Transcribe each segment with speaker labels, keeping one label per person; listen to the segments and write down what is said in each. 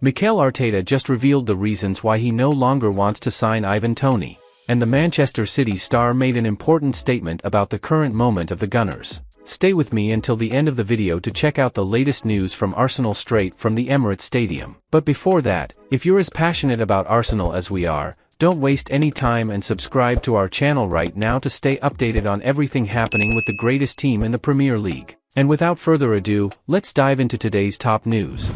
Speaker 1: Mikel Arteta just revealed the reasons why he no longer wants to sign Ivan Toney, and the Manchester City star made an important statement about the current moment of the Gunners. Stay with me until the end of the video to check out the latest news from Arsenal straight from the Emirates Stadium. But before that, if you're as passionate about Arsenal as we are, don't waste any time and subscribe to our channel right now to stay updated on everything happening with the greatest team in the Premier League. And without further ado, let's dive into today's top news.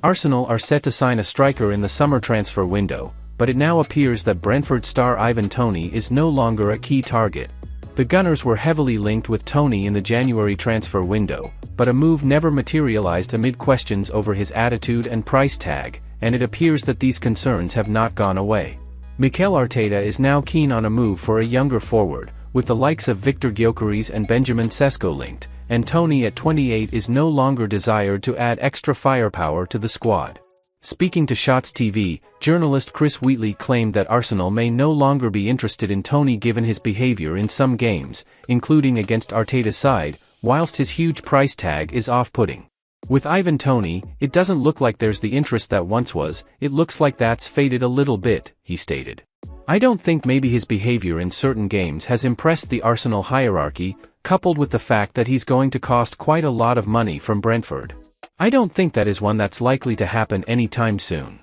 Speaker 1: Arsenal are set to sign a striker in the summer transfer window, but it now appears that Brentford star Ivan Toney is no longer a key target. The Gunners were heavily linked with Toney in the January transfer window, but a move never materialized amid questions over his attitude and price tag, and it appears that these concerns have not gone away. Mikel Arteta is now keen on a move for a younger forward, with the likes of Viktor Gyokeres and Benjamin Sesko linked, and Toney at 28 is no longer desired to add extra firepower to the squad. Speaking to ShotsTV, journalist Chris Wheatley claimed that Arsenal may no longer be interested in Toney given his behaviour in some games, including against Arteta's side, whilst his huge price tag is off-putting. With Ivan Toney, it doesn't look like there's the interest that once was, it looks like that's faded a little bit, he stated. I don't think maybe his behaviour in certain games has impressed the Arsenal hierarchy, coupled with the fact that he's going to cost quite a lot of money from Brentford. I don't think that is one that's likely to happen anytime soon.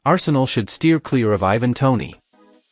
Speaker 1: Arsenal should steer clear of Ivan Toney.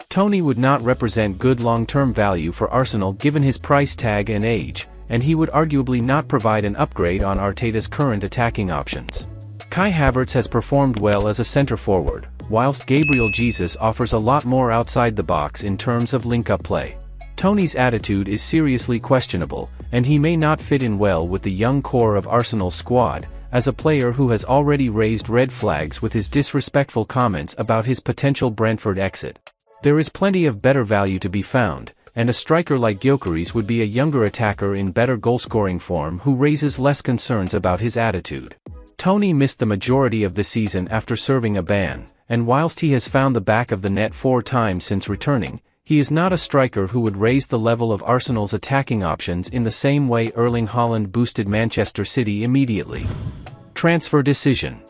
Speaker 1: Toney would not represent good long-term value for Arsenal given his price tag and age, and he would arguably not provide an upgrade on Arteta's current attacking options. Kai Havertz has performed well as a centre-forward, whilst Gabriel Jesus offers a lot more outside the box in terms of link-up play. Toney's attitude is seriously questionable, and he may not fit in well with the young core of Arsenal's squad, as a player who has already raised red flags with his disrespectful comments about his potential Brentford exit. There is plenty of better value to be found, and a striker like Gyokeres would be a younger attacker in better goal-scoring form who raises less concerns about his attitude. Toney missed the majority of the season after serving a ban, and whilst he has found the back of the net 4 times since returning, he is not a striker who would raise the level of Arsenal's attacking options in the same way Erling Haaland boosted Manchester City immediately. Transfer decision.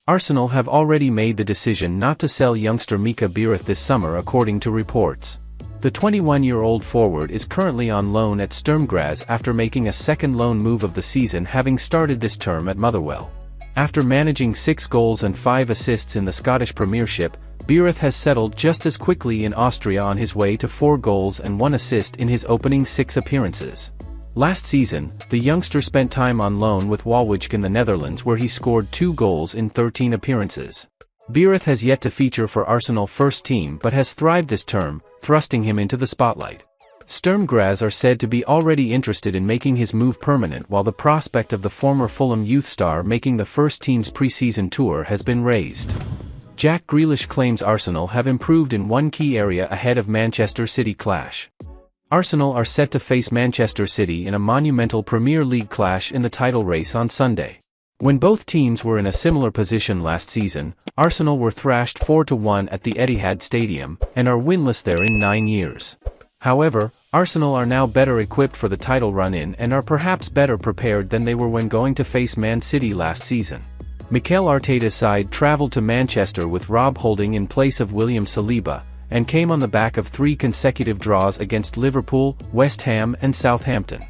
Speaker 1: Arsenal have already made the decision not to sell youngster Mika Biereth this summer according to reports. The 21-year-old forward is currently on loan at Sturm Graz after making a second loan move of the season, having started this term at Motherwell. After managing 6 goals and 5 assists in the Scottish Premiership, Biereth has settled just as quickly in Austria on his way to 4 goals and 1 assist in his opening 6 appearances. Last season, the youngster spent time on loan with Walwijk in the Netherlands where he scored 2 goals in 13 appearances. Biereth has yet to feature for Arsenal first team but has thrived this term, thrusting him into the spotlight. Sturm Graz are said to be already interested in making his move permanent, while the prospect of the former Fulham youth star making the first team's pre-season tour has been raised. Jack Grealish claims Arsenal have improved in one key area ahead of Manchester City clash. Arsenal are set to face Manchester City in a monumental Premier League clash in the title race on Sunday. When both teams were in a similar position last season, Arsenal were thrashed 4-1 at the Etihad Stadium, and are winless there in 9 years. However, Arsenal are now better equipped for the title run-in and are perhaps better prepared than they were when going to face Man City last season. Mikel Arteta's side travelled to Manchester with Rob Holding in place of William Saliba, and came on the back of 3 consecutive draws against Liverpool, West Ham and Southampton.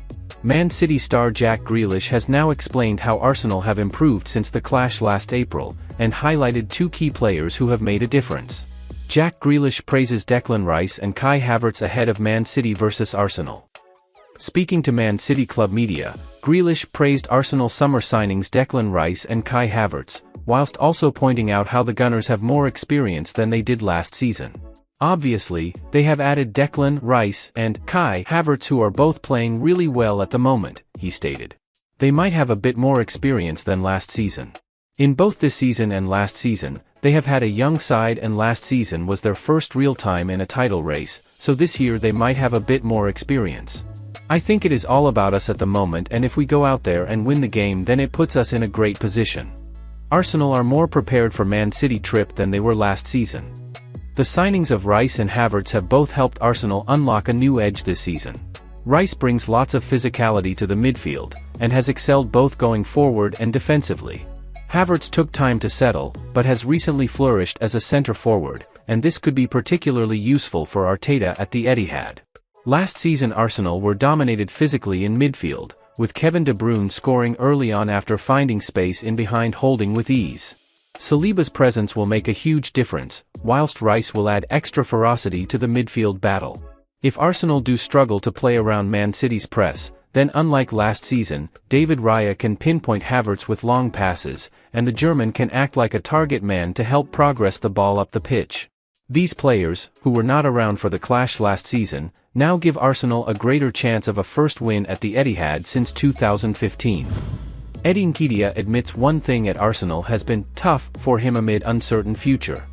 Speaker 1: Man City star Jack Grealish has now explained how Arsenal have improved since the clash last April, and highlighted 2 key players who have made a difference. Jack Grealish praises Declan Rice and Kai Havertz ahead of Man City vs Arsenal. Speaking to Man City Club Media, Grealish praised Arsenal summer signings Declan Rice and Kai Havertz, whilst also pointing out how the Gunners have more experience than they did last season. Obviously, they have added Declan Rice and Kai Havertz, who are both playing really well at the moment, he stated. They might have a bit more experience than last season. In both this season and last season, they have had a young side, and last season was their first real time in a title race, so this year they might have a bit more experience. I think it is all about us at the moment, and if we go out there and win the game, then it puts us in a great position. Arsenal are more prepared for Man City trip than they were last season. The signings of Rice and Havertz have both helped Arsenal unlock a new edge this season. Rice brings lots of physicality to the midfield, and has excelled both going forward and defensively. Havertz took time to settle, but has recently flourished as a centre forward, and this could be particularly useful for Arteta at the Etihad. Last season Arsenal were dominated physically in midfield, with Kevin De Bruyne scoring early on after finding space in behind holding with ease. Saliba's presence will make a huge difference, whilst Rice will add extra ferocity to the midfield battle. If Arsenal do struggle to play around Man City's press, then unlike last season, David Raya can pinpoint Havertz with long passes, and the German can act like a target man to help progress the ball up the pitch. These players, who were not around for the clash last season, now give Arsenal a greater chance of a first win at the Etihad since 2015. Nketiah admits one thing at Arsenal has been tough for him amid uncertain future.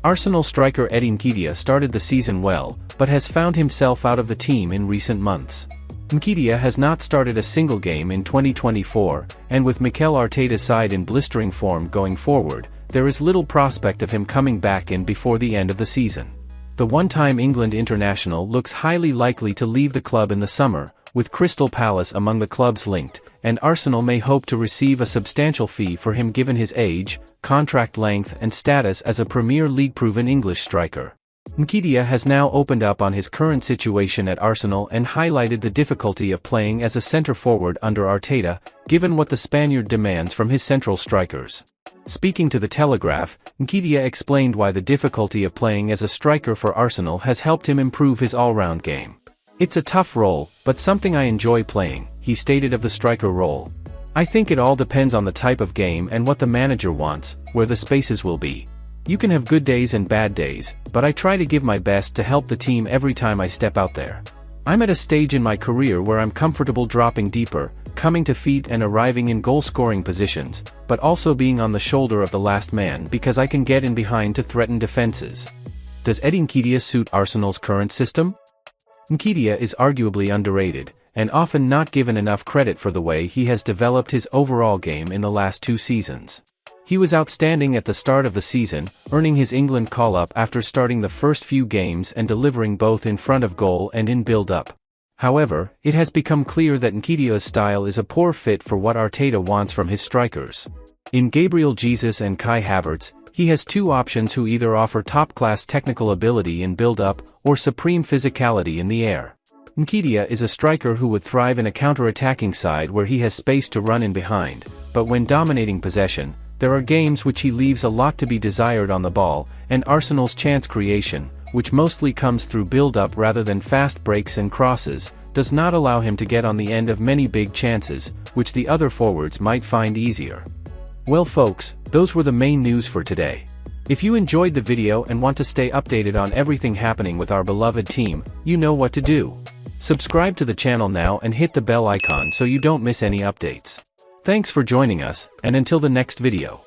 Speaker 1: Arsenal striker Nketiah started the season well, but has found himself out of the team in recent months. Nketiah has not started a single game in 2024, and with Mikel Arteta's side in blistering form going forward, there is little prospect of him coming back in before the end of the season. The one-time England international looks highly likely to leave the club in the summer, with Crystal Palace among the clubs linked, and Arsenal may hope to receive a substantial fee for him given his age, contract length and status as a Premier League-proven English striker. Nketiah has now opened up on his current situation at Arsenal and highlighted the difficulty of playing as a centre-forward under Arteta, given what the Spaniard demands from his central strikers. Speaking to The Telegraph, Nketiah explained why the difficulty of playing as a striker for Arsenal has helped him improve his all-round game. "It's a tough role, but something I enjoy playing," he stated of the striker role. "I think it all depends on the type of game and what the manager wants, where the spaces will be. You can have good days and bad days, but I try to give my best to help the team every time I step out there. I'm at a stage in my career where I'm comfortable dropping deeper, coming to feet and arriving in goal-scoring positions, but also being on the shoulder of the last man because I can get in behind to threaten defenses." Does Nketiah suit Arsenal's current system? Nketiah is arguably underrated, and often not given enough credit for the way he has developed his overall game in the last 2 seasons. He was outstanding at the start of the season, earning his England call-up after starting the first few games and delivering both in front of goal and in build-up. However, it has become clear that Nketiah's style is a poor fit for what Arteta wants from his strikers. In Gabriel Jesus and Kai Havertz, he has 2 options who either offer top-class technical ability in build-up or supreme physicality in the air. Nketiah is a striker who would thrive in a counter-attacking side where he has space to run in behind, but when dominating possession, there are games which he leaves a lot to be desired on the ball, and Arsenal's chance creation, which mostly comes through build-up rather than fast breaks and crosses, does not allow him to get on the end of many big chances, which the other forwards might find easier. Well folks, those were the main news for today. If you enjoyed the video and want to stay updated on everything happening with our beloved team, you know what to do. Subscribe to the channel now and hit the bell icon so you don't miss any updates. Thanks for joining us, and until the next video.